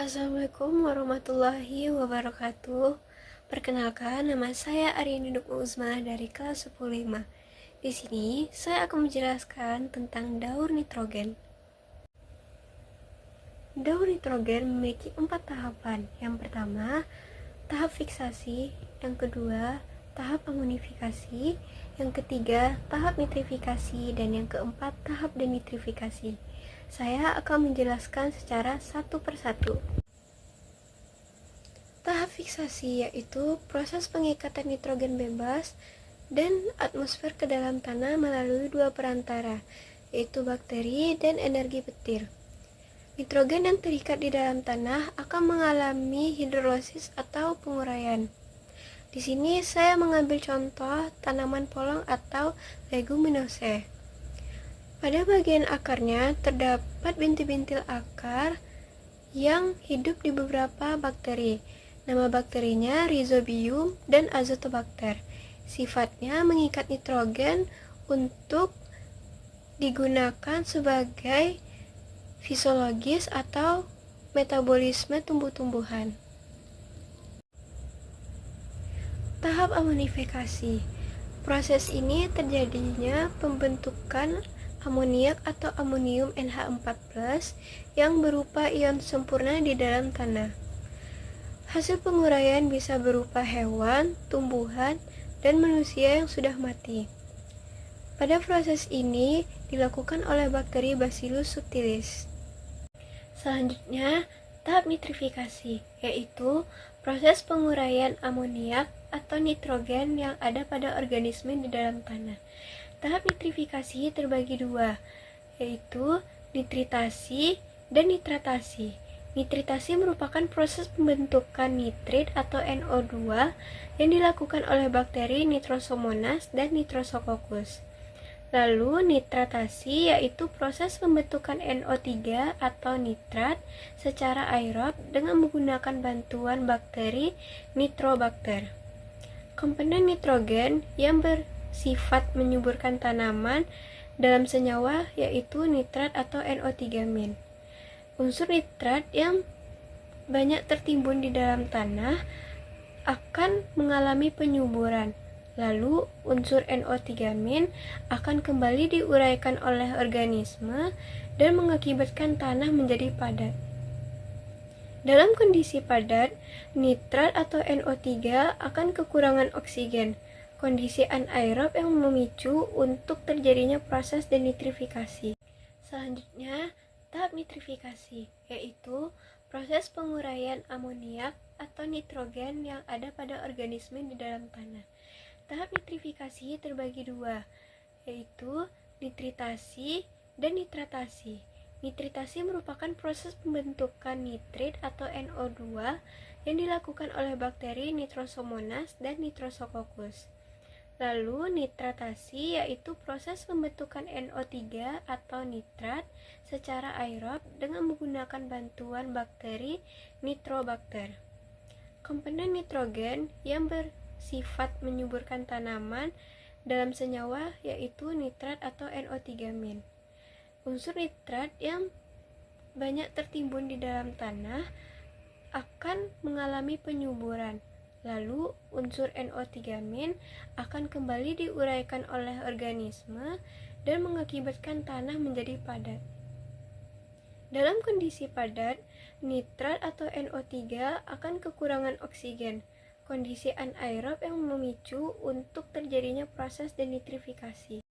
Assalamualaikum warahmatullahi wabarakatuh. Perkenalkan, nama saya Aryani Dukma Uzma dari kelas 105. Di sini saya akan menjelaskan tentang daur nitrogen. Daur nitrogen memiliki 4 tahapan. Yang pertama, tahap fiksasi. Yang kedua, tahap amonifikasi. Yang ketiga, tahap nitrifikasi. Dan yang keempat, tahap denitrifikasi. Saya akan menjelaskan secara satu persatu. Tahap fiksasi yaitu proses pengikatan nitrogen bebas dan atmosfer ke dalam tanah melalui dua perantara, yaitu bakteri dan energi petir. Nitrogen yang terikat di dalam tanah akan mengalami hidrolisis atau penguraian. Di sini saya mengambil contoh tanaman polong atau leguminosae. Pada bagian akarnya terdapat bintil-bintil akar yang hidup di beberapa bakteri. Nama bakterinya Rhizobium dan Azotobacter. Sifatnya mengikat nitrogen untuk digunakan sebagai fisiologis atau metabolisme tumbuh-tumbuhan. Tahap amonifikasi. Proses ini terjadinya pembentukan amoniak atau amonium NH4+ yang berupa ion sempurna di dalam tanah. Hasil penguraian bisa berupa hewan, tumbuhan, dan manusia yang sudah mati. Pada proses ini dilakukan oleh bakteri Bacillus subtilis. Selanjutnya, tahap nitrifikasi, yaitu proses penguraian amoniak atau nitrogen yang ada pada organisme di dalam tanah. Tahap nitrifikasi terbagi dua, yaitu nitritasi dan nitratasi. Nitritasi merupakan proses pembentukan nitrit atau NO2 yang dilakukan oleh bakteri Nitrosomonas dan Nitrosococcus. Lalu nitratasi yaitu proses pembentukan NO3 atau nitrat secara aerob dengan menggunakan bantuan bakteri Nitrobacter. Komponen nitrogen yang bersifat menyuburkan tanaman dalam senyawa yaitu nitrat atau NO3-. Unsur nitrat yang banyak tertimbun di dalam tanah akan mengalami penyuburan. Lalu unsur NO3- akan kembali diuraikan oleh organisme dan mengakibatkan tanah menjadi padat. Dalam kondisi padat, nitrat atau NO3 akan kekurangan oksigen, kondisi anaerob yang memicu untuk terjadinya proses denitrifikasi. Selanjutnya, tahap nitrifikasi, yaitu proses penguraian amoniak atau nitrogen yang ada pada organisme di dalam tanah. Tahap nitrifikasi terbagi dua, yaitu nitritasi dan nitratasi. Nitritasi merupakan proses pembentukan nitrit atau NO2 yang dilakukan oleh bakteri Nitrosomonas dan Nitrosococcus. Lalu nitratasi yaitu proses pembentukan NO3 atau nitrat secara aerob dengan menggunakan bantuan bakteri Nitrobacter. Komponen nitrogen yang bersifat menyuburkan tanaman dalam senyawa yaitu nitrat atau NO3-. Unsur nitrat yang banyak tertimbun di dalam tanah akan mengalami penyuburan. Lalu unsur NO3- akan kembali diuraikan oleh organisme dan mengakibatkan tanah menjadi padat. Dalam kondisi padat, nitrat atau NO3 akan kekurangan oksigen, kondisi anaerob yang memicu untuk terjadinya proses denitrifikasi.